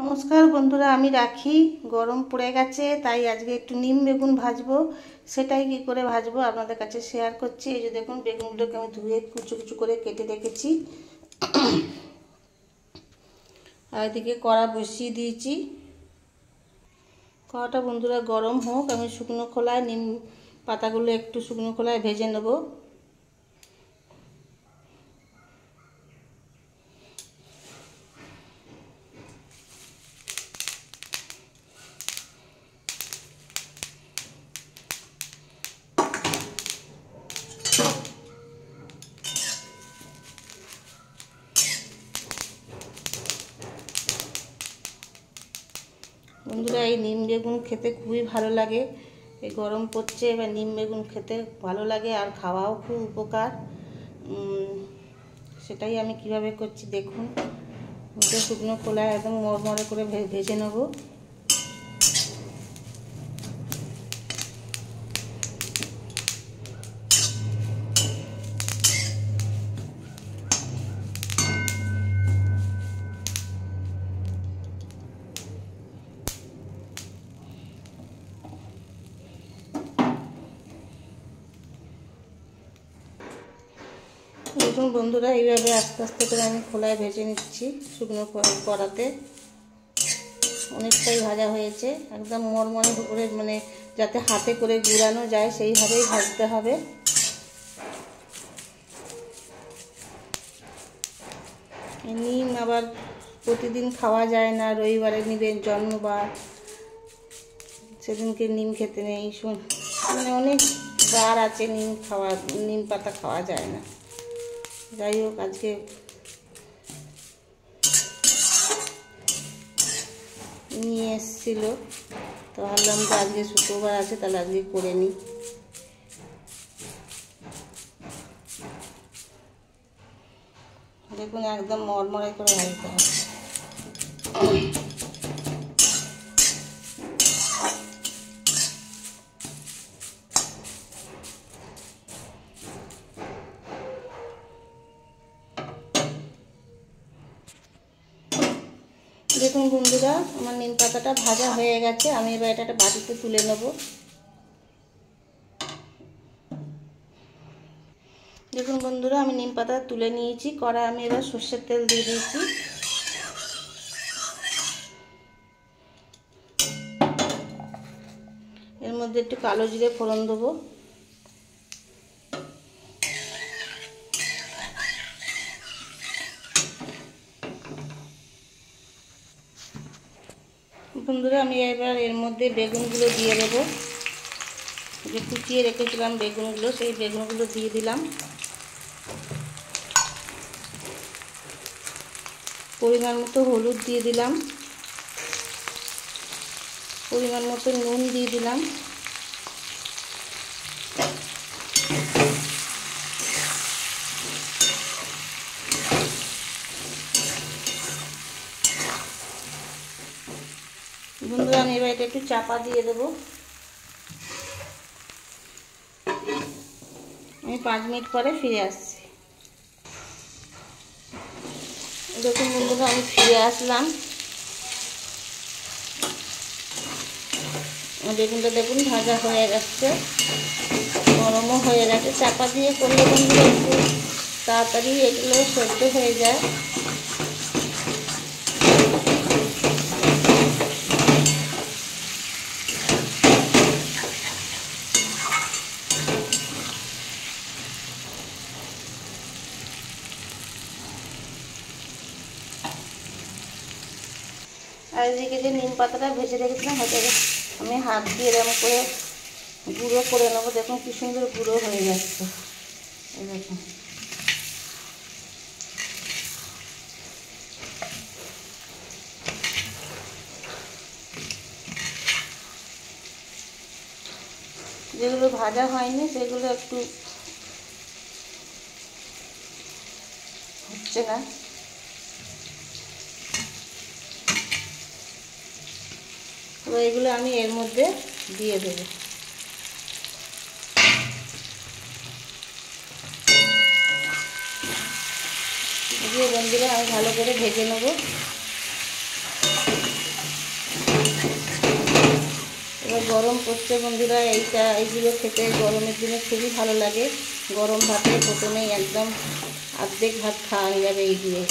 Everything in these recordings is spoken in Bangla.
নমস্কার বন্ধুরা, আমি রাখি। গরম পড়ে গেছে, তাই আজকে একটু নিম বেগুন ভাজবো। সেটাই কি করে ভাজবো আপনাদের কাছে শেয়ার করছি। এই যে দেখুন, বেগুনগুলোকে আমি ধুয়ে কুচু কুচু করে কেটে রেখেছি। আর এদিকে কড়া বসিয়ে দিয়েছি। কড়াটা বন্ধুরা গরম হোক, আমি শুকনো খোলায় নিম পাতাগুলো একটু শুকনো খোলায় ভেজে নেব। বন্ধুরা, এই নিম বেগুন খেতে খুবই ভালো লাগে। এই গরম পড়ছে, এবার নিম বেগুন খেতে ভালো লাগে আর খাওয়াও খুব উপকার। সেটাই আমি কিভাবে করছি দেখুন। শুকনো খোলায় একদম মরমরে করে ভেজে নেবো। দেখুন বন্ধুরা, এইভাবে আস্তে আস্তে করে আমি খোলায় ভেজে নিচ্ছি। শুকনো কড়াতে অনেকটাই ভাজা হয়েছে, একদম মরমরে করে, মানে যাতে হাতে করে গুড়ানো যায় সেইভাবেই ভাজতে হবে। নিম আবার প্রতিদিন খাওয়া যায় না, রবিবারে নিবেন জন্মবার, সেদিনকে নিম খেতে নেই। মানে অনেক বার আছে নিম পাতা খাওয়া যায় না। যাই হোক, আজকে নিয়ে এসেছিল, তো ভাবলাম যে আজকে শুক্রবার আছে, তাহলে আজকে করে নিই। দেখুন একদম মরমরে করে ভাজতে হবে। দেখুন বন্ধুরা, আমার নিম পাতাটা ভাজা হয়ে গেছে। আমি এবার এটা একটা বাটিতে তুলে নেব। দেখুন বন্ধুরা, আমি নিম পাতা তুলে নিয়েছি। কড়ায় আমি এবার সর্ষের তেল দিয়ে দিয়েছি। এর মধ্যে একটু কালো জিরে ফোড়ন দেবো। বন্ধুরা, আমি এবার এর মধ্যে বেগুনগুলো দিয়ে দেবো। যে কুচিয়ে রেখেছিলাম বেগুনগুলো, সেই বেগুনগুলো দিয়ে দিলাম। পরিমাণ মতো হলুদ দিয়ে দিলাম, পরিমাণ মতো নুন দিয়ে দিলাম। বন্ধুরা, আমি এবার এটা একটু চাপা দিয়ে দেবো। আমি 5 মিনিট পরে ফিরে আসছি। দেখুন বন্ধুরা, আমি ফিরে আসলাম। বেগুনটা দেখুন ভাজা হয়ে গেছে, গরমও হয়ে গেছে। চাপা দিয়ে করলে বন্ধুরা একটু তাড়াতাড়ি এগুলো সেদ্ধ হয়ে যায়। আর এদিকে যে নিম পাতাটা ভেজে রেখেছিলাম, হয়তো আমি হাত দিয়ে এরকম করে গুঁড়ো করে নেবো। দেখুন কি সুন্দর গুঁড়ো হয়ে যাচ্ছে। এই দেখুন, যেগুলো ভাজা হয়নি সেগুলো একটু হচ্ছে না। তো এগুলো আমি এর মধ্যে দিয়ে দেবো। দিয়ে বন্ধুরা আমি ভালো করে ভেজে নেব। গরম পড়ছে বন্ধুরা, এইগুলো খেতে গরমের দিনে খুবই ভালো লাগে। গরম ভাতে প্রথমেই একদম অর্ধেক ভাত খাওয়া যাবে এই দিয়ে।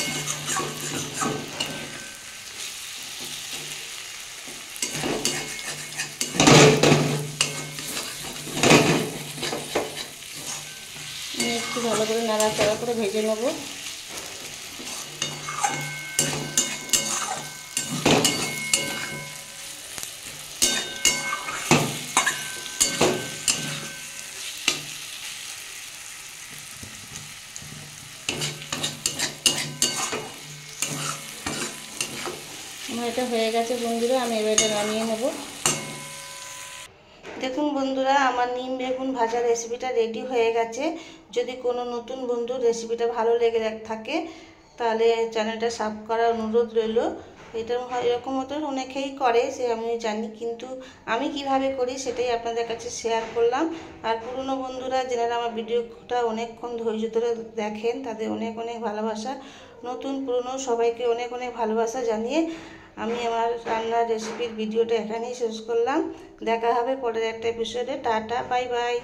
একটু ভালো করে নাড়াচাড়া করে ভেজে নেব। আমার এটা হয়ে গেছে বন্ধুরা, আমি এবার এটা নামিয়ে নেব। দেখুন বন্ধুরা, আমার নিম বেগুন ভাজা রেসিপিটা রেডি হয়ে গেছে। যদি কোনো নতুন বন্ধুর রেসিপিটা ভালো লেগে থাকে তাহলে চ্যানেলটা সাবস্ক্রাইব করার অনুরোধ রইল। এটা এরকম মতো অনেকেই করে, সে আমি জানি, কিন্তু আমি কিভাবে করি সেটাই আপনাদের কাছে শেয়ার করলাম। আর পুরনো বন্ধুরা যারা আমার ভিডিওটা অনেকক্ষণ ধৈর্য ধরে দেখেন তাদের অনেক অনেক ভালোবাসা। নতুন পুরনো সবাইকে অনেক অনেক ভালোবাসা জানিয়ে আমি আমার রান্নার রেসিপির ভিডিওটা এখানেই শেষ করলাম। দেখা হবে পরের একটা এপিসোডে। Tata, bye bye.